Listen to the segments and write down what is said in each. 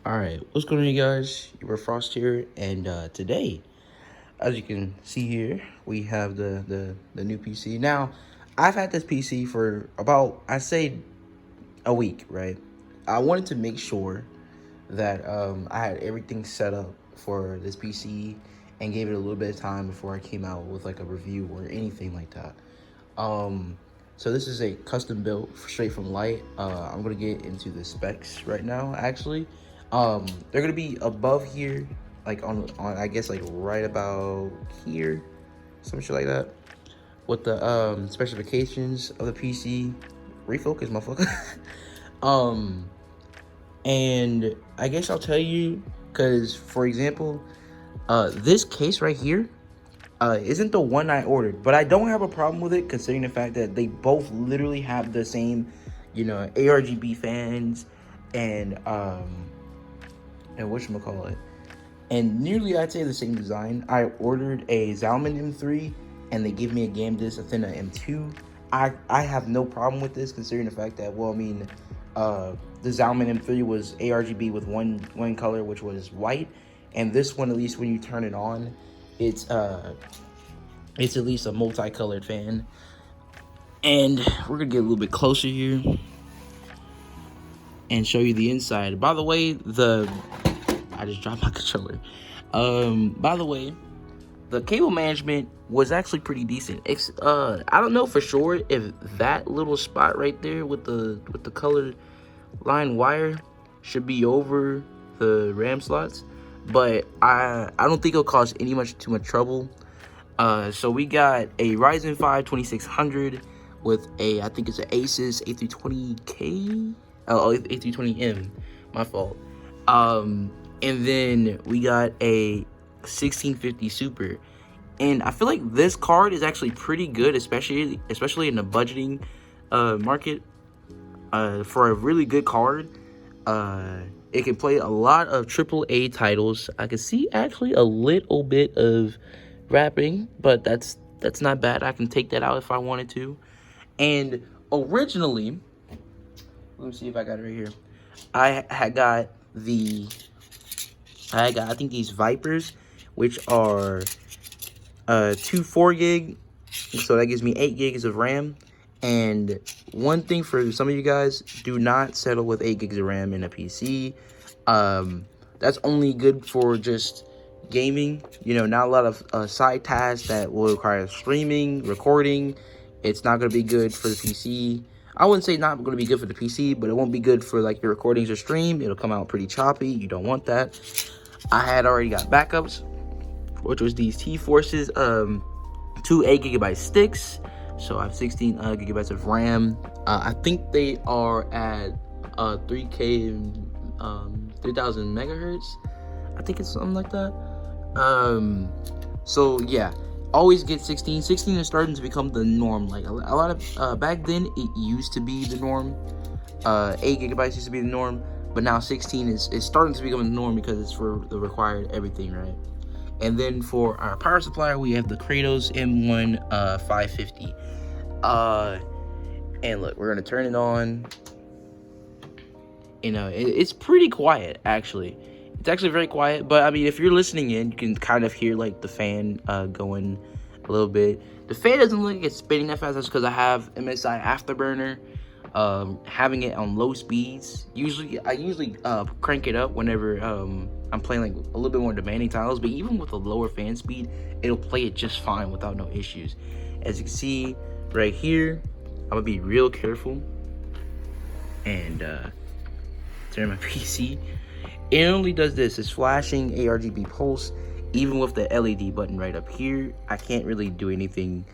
Alright, what's going on, you guys? You were Frost here, and today, as you can see here, we have the new PC. Now, I've had this PC for about, I say, a week, right? I wanted to make sure that I had everything set up for this PC and gave it a little bit of time before I came out with like a review or anything like that. So this is a custom built straight from Lyte. I'm gonna get into the specs right now. Actually, they're gonna be above here, like on I guess like right about here, some shit like that. With the specifications of the PC, refocus, motherfucker. um, and I guess I'll tell you, cause for example, this case right here isn't the one I ordered, but I don't have a problem with it considering the fact that they both literally have the same, ARGB fans and whatchamacallit, and nearly I'd say the same design. I ordered a Zalman M3 and they give me a Game Disc Athena M2. I have no problem with this considering the fact that, well, I mean, the Zalman M3 was ARGB with one color, which was white, and this one, at least when you turn it on, it's at least a multicolored fan. And we're gonna get a little bit closer here and show you the inside. By the way, I just dropped my controller. By the way, the cable management was actually pretty decent. I don't know for sure if that little spot right there with the colored line wire should be over the RAM slots, but I don't think it'll cause too much trouble. So we got a Ryzen 5 2600 with I think it's an Asus A320K, A320M, my fault. And then we got a 1650 Super, and I feel like this card is actually pretty good, especially in the budgeting market. For a really good card, it can play a lot of AAA titles. I can see actually a little bit of wrapping, but that's not bad. I can take that out if I wanted to. And originally, let me see if I got it right here. I think these Vipers, which are 2 4 gig, so that gives me 8 gigs of RAM. And one thing for some of you guys, do not settle with 8 gigs of RAM in a PC. That's only good for just gaming, not a lot of side tasks that will require streaming, recording. It's not going to be good for the PC. I wouldn't say not going to be good for the PC, but it won't be good for like your recordings or stream. It'll come out pretty choppy. You don't want that. I had already got backups, which was these T-Forces 2 8GB sticks. So I have 16 gigabytes of RAM. I think they are at 3K, 3000 megahertz. I think it's something like that. So yeah, always get 16. 16 is starting to become the norm. Like a lot of back then, it used to be the norm. 8 gigabytes used to be the norm, but now 16 is starting to become the norm because it's for the required everything, right? And then for our power supplier, we have the Kratos M1 550. And look, we're gonna turn it on. It's pretty quiet, actually. It's actually very quiet, but I mean, if you're listening in, you can kind of hear like the fan going a little bit. The fan doesn't look like it's spinning that fast. That's because I have MSI Afterburner. Having it on low speeds. I usually crank it up whenever I'm playing like a little bit more demanding titles, but even with a lower fan speed, it'll play it just fine without no issues. As you can see right here, I'm gonna be real careful and turn my PC. It only does this. It's flashing ARGB pulse, even with the LED button right up here. I can't really do anything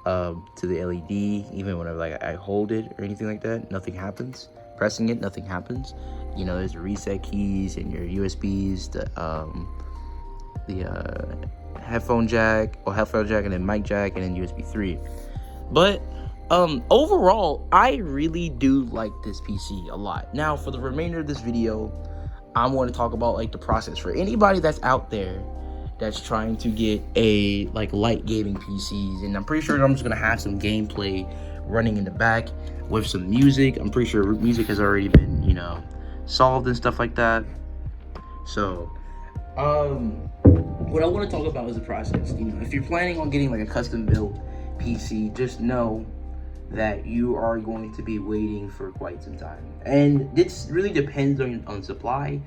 to the LED, even whenever like I hold it or anything like that. Nothing happens. Pressing it, nothing happens. There's the reset keys and your USBs, the headphone jack, and then mic jack, and then USB 3. But overall, I really do like this PC a lot. Now, for the remainder of this video, I want to talk about like the process for anybody that's out there that's trying to get a like light gaming PCs, and I'm pretty sure I'm just gonna have some gameplay running in the back with some music. I'm pretty sure music has already been solved and stuff like that. So, what I want to talk about is the process. You know, if you're planning on getting like a custom built PC, just know that you are going to be waiting for quite some time. And this really depends on supply,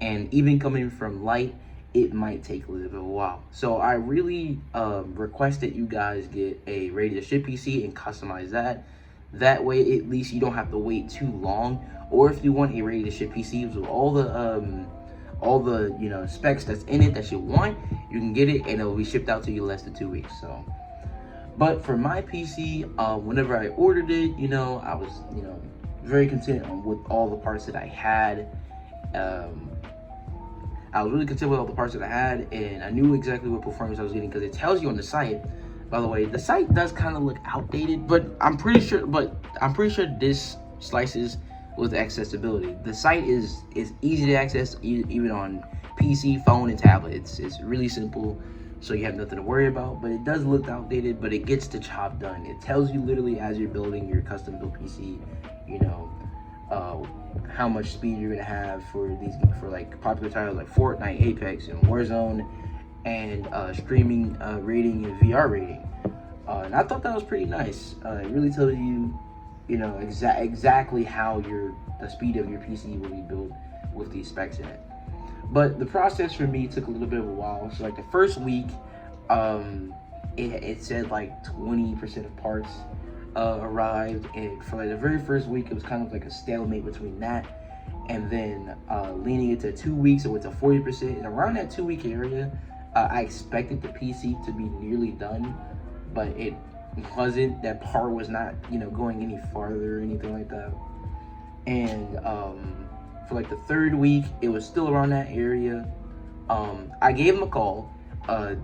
and even coming from Lyte, it might take a little bit of a while. So I really request that you guys get a ready to ship PC and customize that. That way, at least you don't have to wait too long. Or if you want a ready to ship PC with all the you know specs that's in it that you want, you can get it and it'll be shipped out to you in less than 2 weeks. So, but for my PC, whenever I ordered it, you know, I was, you know, very content with all the parts that I had. I was really content with all the parts that I had, and I knew exactly what performance I was getting because it tells you on the site. By the way, the site does kind of look outdated, but I'm pretty sure this slices with accessibility. The site is easy to access even on PC, phone, and tablet. It's really simple, so you have nothing to worry about. But it does look outdated, but it gets the job done. It tells you literally as you're building your custom built PC, you know, how much speed you're gonna have for like popular titles like Fortnite, Apex, and Warzone, and streaming rating and VR rating. And I thought that was pretty nice. It really tells you, you know, exactly how the speed of your PC will be built with these specs in it. But the process for me took a little bit of a while. So like the first week, it said like 20% of parts arrived, and for like the very first week it was kind of like a stalemate between that and then leaning into 2 weeks it went to 40%, and around that 2 week area I expected the PC to be nearly done, but it wasn't. That part was not, you know, going any farther or anything like that. And for like the third week it was still around that area. I gave him a call. I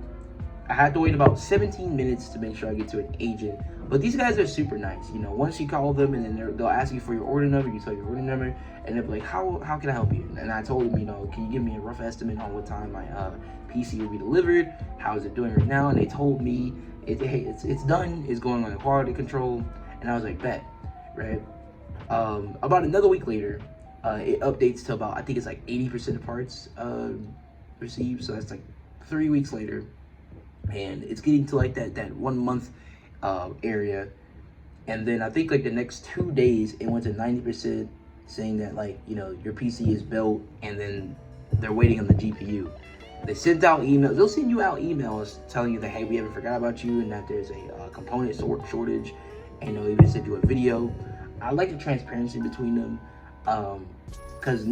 had to wait about 17 minutes to make sure I get to an agent. But these guys are super nice. You know, once you call them and then they'll ask you for your order number, you tell your order number, and they'll be like, how can I help you? And I told them, you know, can you give me a rough estimate on what time my PC will be delivered? How is it doing right now? And they told me, it's done. It's going on the quality control. And I was like, bet, right? About another week later, it updates to about, I think it's like 80% of parts received. So that's like 3 weeks later. And it's getting to like that 1 month area, and then I think like the next 2 days it went to 90%, saying that, like, you know, your PC is built, and then they're waiting on the GPU. They sent out emails. They'll send you out emails telling you that, hey, we haven't forgot about you, and that there's a component shortage, and they'll even send you a video. I like the transparency between them, because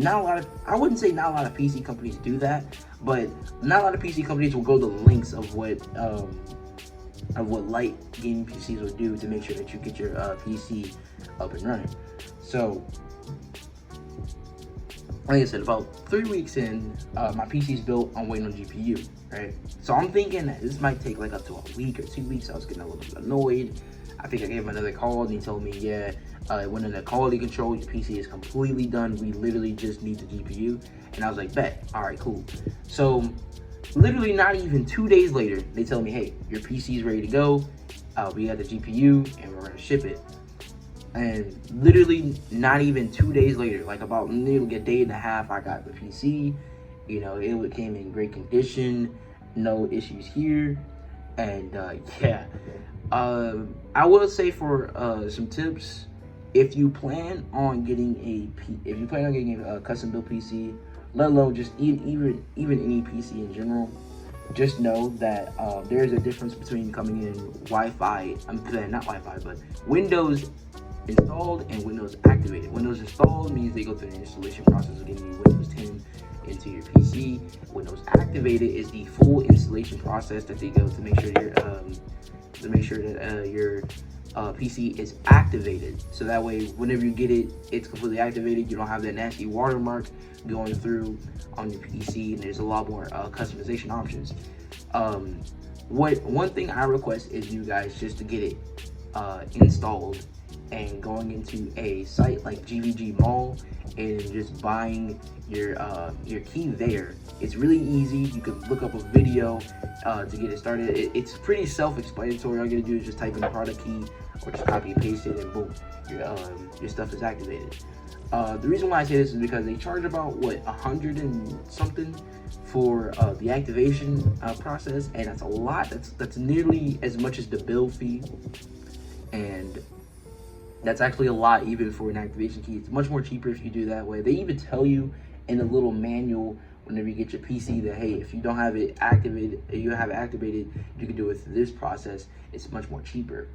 I wouldn't say not a lot of PC companies do that, but not a lot of PC companies will go the lengths of what Lyte gaming PCs will do to make sure that you get your PC up and running. So, like I said, about 3 weeks in, my PC's built. I'm waiting on GPU, right? So I'm thinking that this might take like up to a week or 2 weeks. I was getting a little bit annoyed. I think I gave him another call, and he told me, yeah, it went into quality control. Your PC is completely done. We literally just need the GPU. And I was like, bet. All right, cool. So literally not even 2 days later, they tell me, hey, your PC is ready to go. We got the GPU, and we're gonna ship it. And literally not even 2 days later, like about nearly a day and a half, I got the PC. You know, it came in great condition, no issues here. And yeah, I will say for some tips, if you plan on getting a custom built PC, let alone just even any PC in general, just know that there's a difference between coming in Wi-Fi. Not Wi-Fi, but Windows installed and Windows activated. Windows installed means they go through the installation process of getting you Windows 10 into your PC. Windows activated is the full installation process that they go to make sure your PC is activated. So that way, whenever you get it, it's completely activated. You don't have that nasty watermark going through on your PC, and there's a lot more customization options. One thing I request is you guys just to get it installed and going into a site like GVG Mall and just buying your key there. It's really easy. You can look up a video to get it started. It's pretty self-explanatory. All you gotta do is just type in the product key or just copy and paste it, and boom, your stuff is activated. The reason why I say this is because they charge about what, 100 and something for the activation process, and that's a lot. That's nearly as much as the bill fee, and that's actually a lot even for an activation key. It's much more cheaper if you do that way. They even tell you in a little manual whenever you get your PC that, hey, if you don't have it activated, you have it activated, you can do it through this process. It's much more cheaper.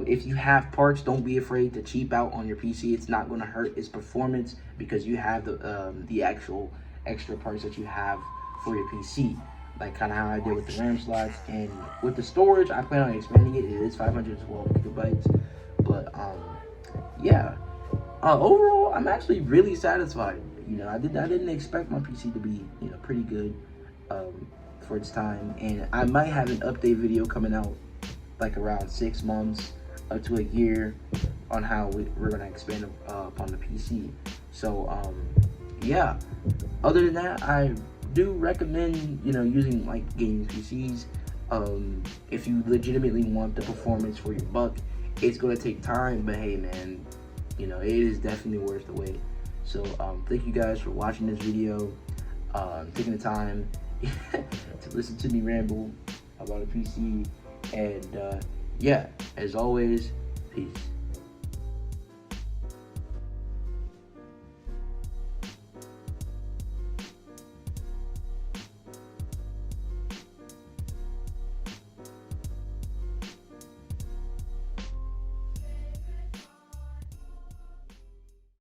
If you have parts, don't be afraid to cheap out on your PC. It's not going to hurt its performance because you have the actual extra parts that you have for your PC. Like kind of how I did with the RAM slots, and with the storage, I plan on expanding it. It is 512 gigabytes, but yeah. Overall, I'm actually really satisfied. You know, I didn't expect my PC to be, you know, pretty good for its time, and I might have an update video coming out like around 6 months up to a year on how we're gonna expand upon the PC. So yeah. Other than that, I do recommend, you know, using like gaming PCs. If you legitimately want the performance for your buck, it's gonna take time, but hey man, you know, it is definitely worth the wait. So thank you guys for watching this video, taking the time to listen to me ramble about a PC, and yeah, as always, peace.